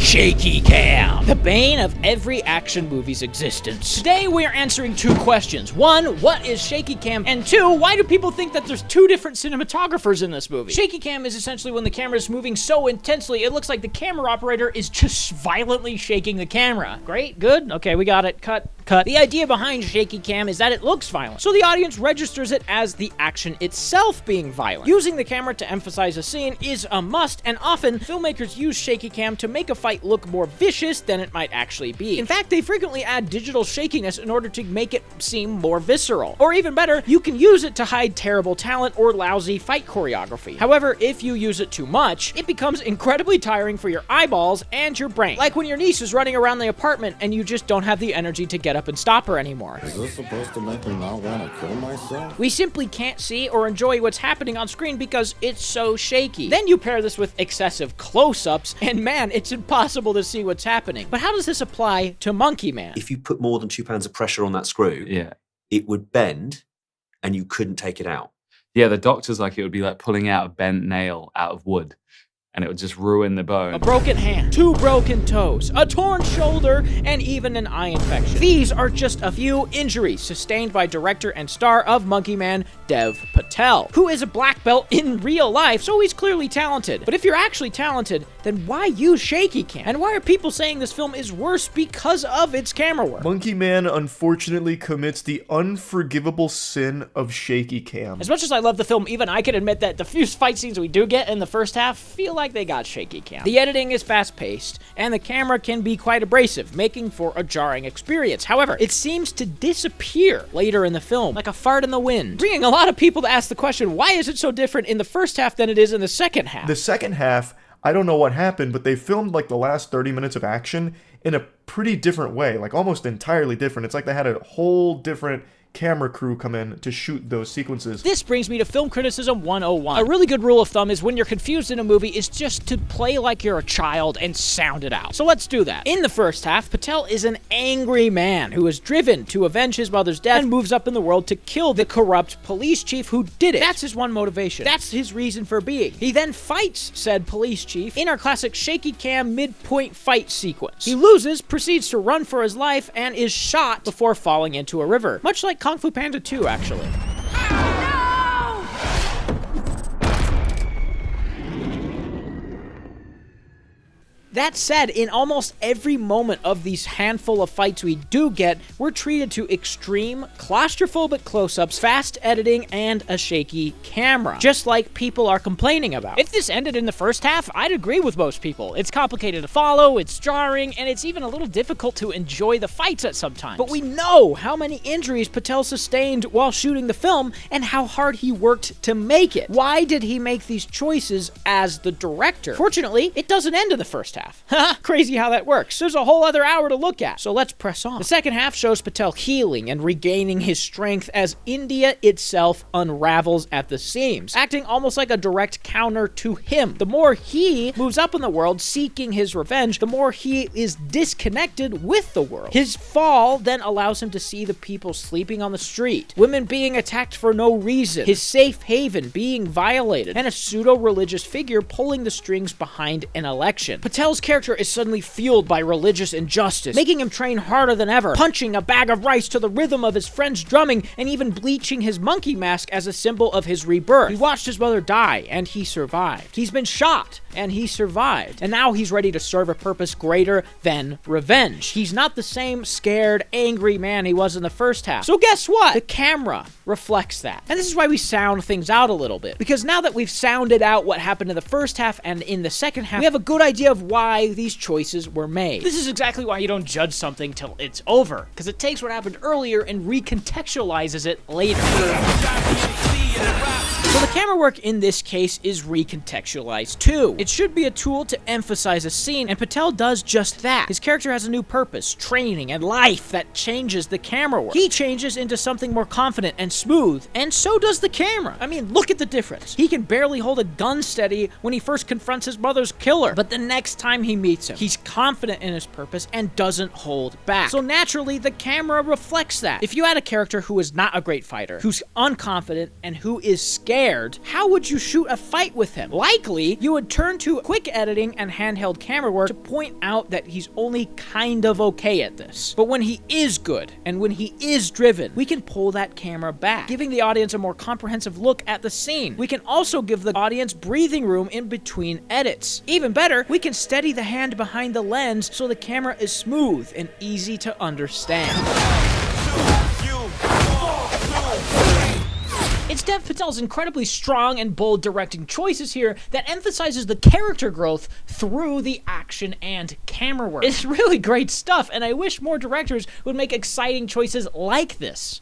Shaky Cam, the bane of every action movie's existence. Today we are answering two questions. One, what is Shaky Cam? And two, why do people think that there's two different cinematographers in this movie? Shaky Cam is essentially when the camera is moving so intensely it looks like the camera operator is just violently shaking the camera. Great, good, okay, we got it, cut. The idea behind Shaky Cam is that it looks violent, so the audience registers it as the action itself being violent. Using the camera to emphasize a scene is a must, and often filmmakers use Shaky Cam to make a fight look more vicious than it might actually be. In fact, they frequently add digital shakiness in order to make it seem more visceral. Or even better, you can use it to hide terrible talent or lousy fight choreography. However, if you use it too much, it becomes incredibly tiring for your eyeballs and your brain. Like when your niece is running around the apartment and you just don't have the energy to get up and stop her anymore. Is this supposed to make me not want to kill myself? We simply can't see or enjoy what's happening on screen because it's so shaky. Then you pair this with excessive close-ups, and man, it's impossible to see what's happening. But how does this apply to Monkey Man? If you put more than 2 pounds of pressure on that screw, it would bend and you couldn't take it out. Yeah, the doctor's like it would be like pulling out a bent nail out of wood. And it would just ruin the bone. A broken hand, 2 broken toes, a torn shoulder, and even an eye infection. These are just a few injuries sustained by director and star of Monkey Man, Dev Patel, who is a black belt in real life, so he's clearly talented. But if you're actually talented, then why use Shaky Cam? And why are people saying this film is worse because of its camera work? Monkey Man unfortunately commits the unforgivable sin of Shaky Cam. As much as I love the film, even I can admit that the few fight scenes we do get in the first half feel like they got Shaky Cam. The editing is fast-paced, and the camera can be quite abrasive, making for a jarring experience. However, it seems to disappear later in the film, like a fart in the wind, bringing a lot of people to ask the question, why is it so different in the first half than it is in the second half? The second half, I don't know what happened, but they filmed like the last 30 minutes of action in a pretty different way, like almost entirely different. It's like they had a whole different camera crew come in to shoot those sequences. This brings me to Film Criticism 101. A really good rule of thumb is when you're confused in a movie is just to play like you're a child and sound it out. So let's do that. In the first half, Patel is an angry man who is driven to avenge his mother's death and moves up in the world to kill the corrupt police chief who did it. That's his one motivation. That's his reason for being. He then fights said police chief in our classic Shaky Cam midpoint fight sequence. He loses, proceeds to run for his life, and is shot before falling into a river. Much like Kung Fu Panda 2, actually. That said, in almost every moment of these handful of fights we do get, we're treated to extreme, claustrophobic close-ups, fast editing, and a shaky camera, just like people are complaining about. If this ended in the first half, I'd agree with most people. It's complicated to follow, it's jarring, and it's even a little difficult to enjoy the fights at some times. But we know how many injuries Patel sustained while shooting the film, and how hard he worked to make it. Why did he make these choices as the director? Fortunately, it doesn't end in the first half. Haha, crazy how that works. There's a whole other hour to look at, so let's press on. The second half shows Patel healing and regaining his strength as India itself unravels at the seams, acting almost like a direct counter to him. The more he moves up in the world seeking his revenge, the more he is disconnected with the world. His fall then allows him to see the people sleeping on the street, women being attacked for no reason, his safe haven being violated, and a pseudo-religious figure pulling the strings behind an election. Patel's character is suddenly fueled by religious injustice, making him train harder than ever, punching a bag of rice to the rhythm of his friend's drumming, and even bleaching his monkey mask as a symbol of his rebirth. He watched his mother die, and he survived. He's been shot, and he survived. And now he's ready to serve a purpose greater than revenge. He's not the same scared, angry man he was in the first half. So guess what? The camera reflects that. And this is why we sound things out a little bit, because now that we've sounded out what happened in the first half and in the second half, we have a good idea of why these choices were made. This is exactly why you don't judge something till it's over, because it takes what happened earlier and recontextualizes it later. So the camera work in this case is recontextualized too. It should be a tool to emphasize a scene, and Patel does just that. His character has a new purpose, training, and life that changes the camera work. He changes into something more confident and smooth, and so does the camera. I mean, look at the difference. He can barely hold a gun steady when he first confronts his mother's killer, but the next time he meets him, he's confident in his purpose and doesn't hold back. So naturally, the camera reflects that. If you had a character who is not a great fighter, who's unconfident, and who is scared, scared, how would you shoot a fight with him? Likely, you would turn to quick editing and handheld camera work to point out that he's only kind of okay at this. But when he is good, and when he is driven, we can pull that camera back, giving the audience a more comprehensive look at the scene. We can also give the audience breathing room in between edits. Even better, we can steady the hand behind the lens so the camera is smooth and easy to understand. It's Dev Patel's incredibly strong and bold directing choices here that emphasizes the character growth through the action and camera work. It's really great stuff, and I wish more directors would make exciting choices like this.